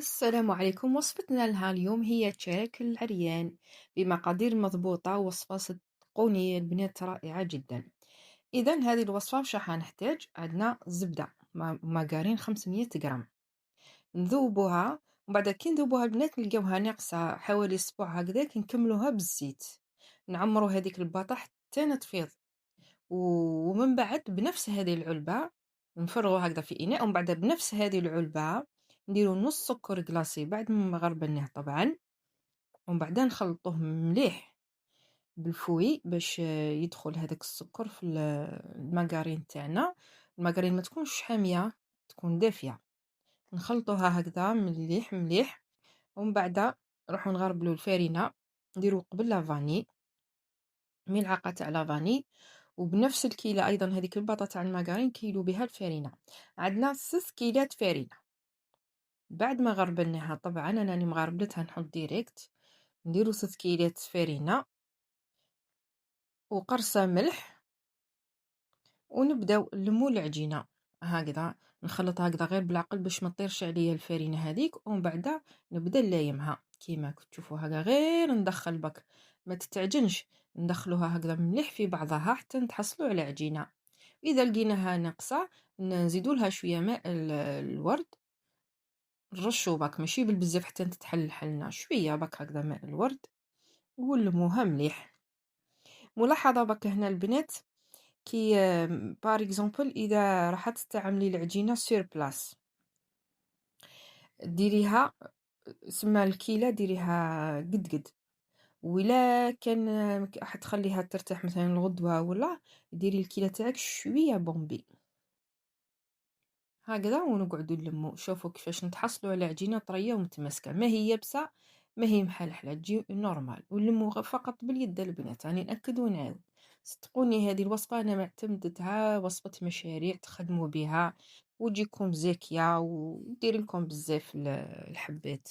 السلام عليكم. وصفتنا لها اليوم هي تشيك العريان بمقادير مضبوطة، وصفة صدقوني البنات رائعة جدا. إذا هذه الوصفة وش راح نحتاج؟ عندنا زبدة مارغرين 500 غرام، نذوبوها ومن بعد كي نذوبوها البنات نلقاوها ناقصة حوالي أسبوع هكذا، نكملوها بالزيت، نعمرو هذيك الباطا حتى تفيض، ومن بعد بنفس هذه العلبة نفرغوا هكذا في إناء، ومن بعد بنفس هذه العلبة نديروا نص سكر كلاصي بعد ما غربناه طبعا، ومن بعد نخلطوه مليح بالفوي باش يدخل هذاك السكر في الماغارين تاعنا. الماغارين ما تكونش حامية، تكون دافية. نخلطوها هكذا مليح مليح، ومن بعد نروحوا نغربلو الفارينة، نديرو قبل لافاني ملعقة تاع لافاني، وبنفس الكيلة أيضا هذيك الباطا تاع الماغارين كيلو بها الفارينة. عندنا 6 كيلات فارينة. بعد ما غربلناها طبعا أنا راني مغربلتها نحط ديريكت، نديرو 6 كيلات فارينة وقرصة ملح، ونبداو نلمو العجينة هكذا، نخلط هكذا غير بالعقل باش ما تطيرش عليا الفارينة هذيك، ومن بعد نبدا نلايمها كيما تشوفوا هكذا، غير ندخل بك ما تتعجنش، ندخلوها هكذا مليح في بعضها حتى نتحصلوا على عجينة. إذا لقيناها ناقصة نزيدوا لها شوية ماء الورد، نرشوا بك ماشي بالبزاف حتى تتحل حلنا، شوية بك هكذا ماء الورد ونلموها مليح. ملاحظة بك هنا البنات، كي بار اكزومبل اذا راح تستعملي العجينه سير بلاس ديريها سما الكيله ديريها قد قد، ولا كان راح تخليها ترتاح مثلا الغدوه ولا ديري الكيله تاعك شويه بومبي هكذا، ونقعدوا نلمو. شوفوا كيفاش نتحصلوا على عجينه طريه ومتماسكه، ما هي يابسه ما هي محلحله، تجي نورمال. ونلمو فقط باليد البنات، راني ناكد ونعاود. صدقوني هذه الوصفه انا معتمدتها، وصفه مشاريع تخدموا بها وتجيكم زاكيه ودير لكم بزاف الحبات.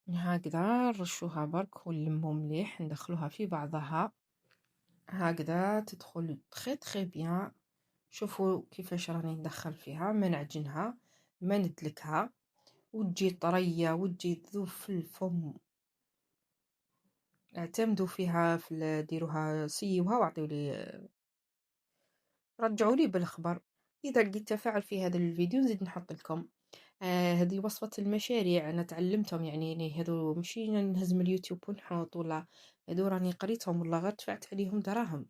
هكذا نرشوها برك ونلمو مليح، ندخلوها في بعضها هكذا تدخل تخي تخي بيان. شوفوا كيفاش راني ندخل فيها، ما نعجنها ما ندلكها، وتجي طريه وتجي تذوب في الفم. اعتمدوا فيها ديروها سيوها وعطيوا لي، رجعوا لي بالخبر اذا لقيت تفاعل في هذا الفيديو. نزيد نحط لكم هذه وصفه المشاريع انا تعلمتهم، يعني هذو ماشي نهز من اليوتيوب ونحط، ولا هذو راني قريتهم والله غير دفعت عليهم دراهم.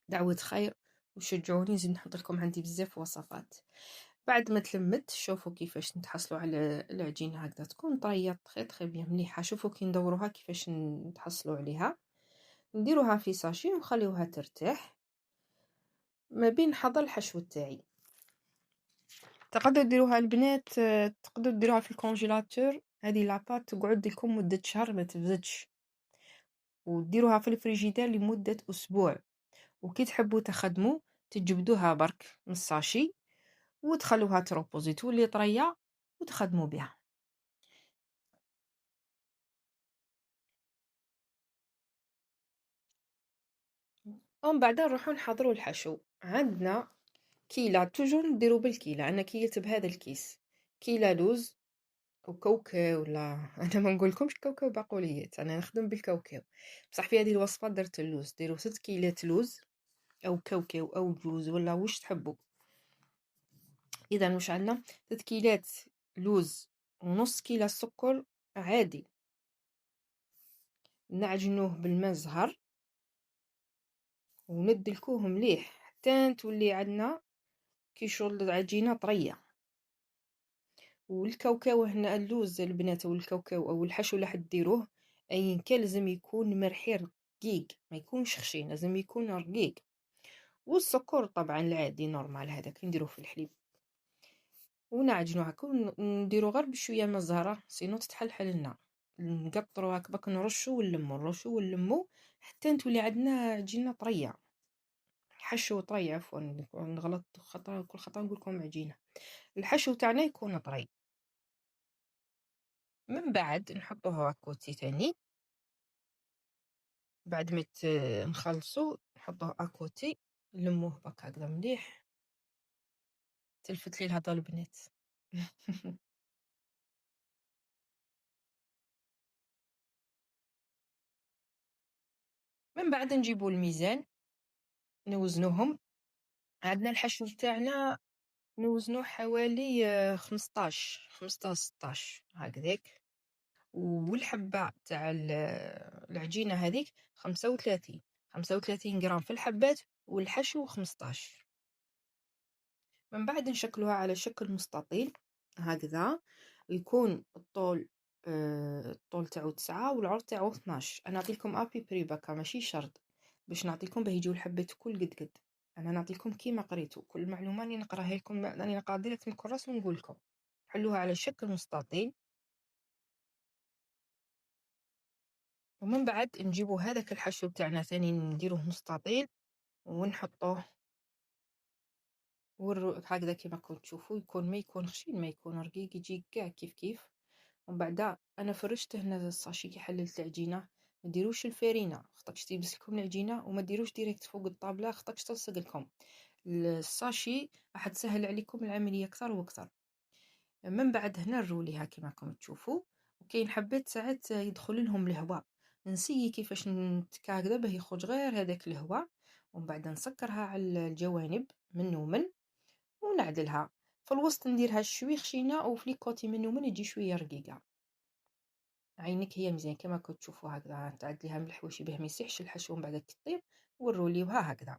دعوة خير وشجعوني، نزيد نحط لكم عندي بزاف وصفات. بعد ما تلمت شوفوا كيفاش نتحصلوا على العجينه هكذا تكون طريه تخي تخي بيان مليحه. شوفوا كي ندوروها كيفاش نتحصلوا عليها، نديروها في ساشي ونخليوها ترتاح ما بين نحضر الحشو تاعي. تقدروا ديروها البنات، تقدروا ديروها في الكونجيلاتور، هذه لاباط تقعد لكم مده شهر ما تفزدش، وديروها في الفريجيدير لمده اسبوع. وكي تحبوا تخدموا تجبدوها برك من الساشي وتخلوها تروبوزي تولي طريه وتخدموا بها. ومن بعد نروحو نحضروا الحشو. عندنا كيلة، توجور نديرو بالكيلة، انا كيلت بهذا الكيس كيلة لوز وكاوكاو، ولا انا ما نقولكمش كاوكاو باقوليات، انا نخدم بالكاوكاو بصح في هذه الوصفه درت اللوز. ديروا 6 كيلات لوز او كاوكاو او جوز ولا واش تحبوا. اذا واش عندنا 6 كيلات لوز ونص كيلة سكر عادي، نعجنوه بالماء زهر وندلكوه مليح حتى تولي عندنا كي شغل العجينه طريه. والكاوكاو هنا اللوز البنات والكاوكاو او الحشو اللي حديروه ايا كان لازم يكون مرحي رقيق، ما يكونش خشين، لازم يكون رقيق. والسكر طبعا العادي نورمال هذاك نديروه في الحليب ونعجنو هكا ونديرو غير بشويه من الزهره سينو تتحلحل لنا. نقطرو هكا نرشو ونلمو نرشو ونلمو حتى تولي عندنا عجينه طريه، حشو طري عفوا، نغلط خطا كل خطا نقول لكم عجينه. الحشو تاعنا يكون طري. من بعد نحطوه اكوتي تاني، بعد ما نخلصو نحطوه اكوتي نلموه بك هكذا مليح. تلفت لي الهضره البنات. من بعد نجيبو الميزان نوزنوهم. عندنا الحشو تاعنا نوزنوه حوالي 15 16 هكذاك. والحبة تاع العجينة هذيك 35 غرام في الحبات، والحشو 15. من بعد نشكلوها على شكل مستطيل هكذا، يكون الطول الطول تاعو 9 والعرض تاعو 12. انا نعطيكم ابي بري بكا ماشي شرط باش نعطيكم باه يجيو الحبات كل قد. انا نعطيكم كيما قريتو، كل المعلومه اللي نقراها لكم راني نقرا ديريكت من الكراس ونقول لكم. حلوها على شكل مستطيل، ومن بعد نجيبو هذاك الحشو تاعنا ثاني نديروه مستطيل ونحطوه هكذا كيما راكم تشوفوا. يكون ما يكون خشين ما يكون رقيق، يجي كاع كيف كيف. ومن بعد انا فرشت هنا الساشي كي حللت العجينه. ما ديروش الفارينه خاطرش تيبس لكم العجينه، وما ديروش ديريكت فوق الطابله خاطرش تلصق لكم. الساشي راح تسهل عليكم العمليه اكثر واكثر. من بعد هنا نروليها كيما راكم تشوفوا. وكاين حبات ساعات يدخل لهم الهواء، نسيي كيفاش نتكا هكذا باه يخرج غير هذاك الهواء. ومن بعد نسكرها على الجوانب من ومن ونعدلها. في الوسط نديرها شوي خشينه، وفي لي كوتي من ومن يجي شويه رقيقه. عينك هي مزيان كما كنت تشوفوا هكذا، تعدليها من الحواشي باه ما يسيحش الحشو من بعد كطيب. ونروليوها هكذا.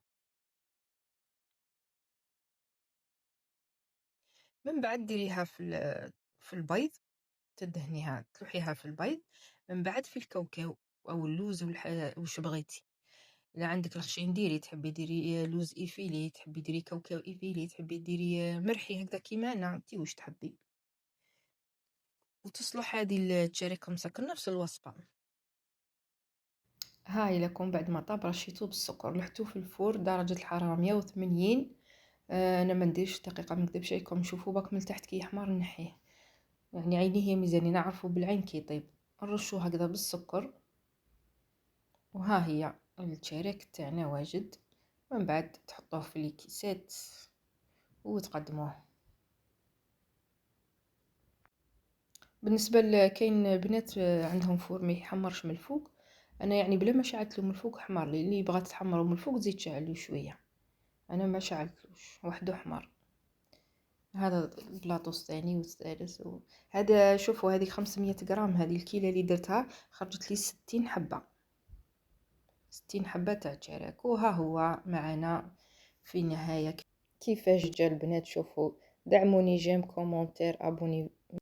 من بعد ديريها في البيض، تدهنيها تلوحيها في البيض. من بعد في الكاوكاو او اللوز واش بغيتي. الا عندك الخشين ديري، تحبي ديري لوز ايفيلي، تحبي ديري كاوكاو ايفيلي، تحبي ديري مرحي هكذا كيما انا، انتي واش تحبي. وتصلح هذه التشاريك مسكر نفس الوصفه. هاي لكم بعد ما طاب رشيتو بالسكر، لحتوه في الفور درجه الحراره 180. انا ما نديرش دقيقه، ما نكذبش عليكم. شوفوا باك من تحت كي يحمر نحيه، يعني عيني هي ميزاني نعرفوا بالعين كي يطيب. نرشوه هكذا بالسكر. وها هي التشارك تاعنا واجد. من بعد تحطوه في الكيسات وتقدموه. بالنسبه لكاين بنات عندهم فور ما يحمرش من الفوق. انا يعني بلا ما شعلت له من الفوق حمر لي. اللي بغات تحمره من الفوق تزيد تشعل له شويه. انا ما شعلتلوش وحده حمر. هذا البلاطو الثاني والثالث هذا شوفوا هذه 500 غرام. هذه الكيله اللي درتها خرجت لي 60 حبه. 60 حبه تاع تشارك. وها هو معنا في النهايه كيفاش جا البنات. شوفوا، دعموني جيم كومونتير ابوني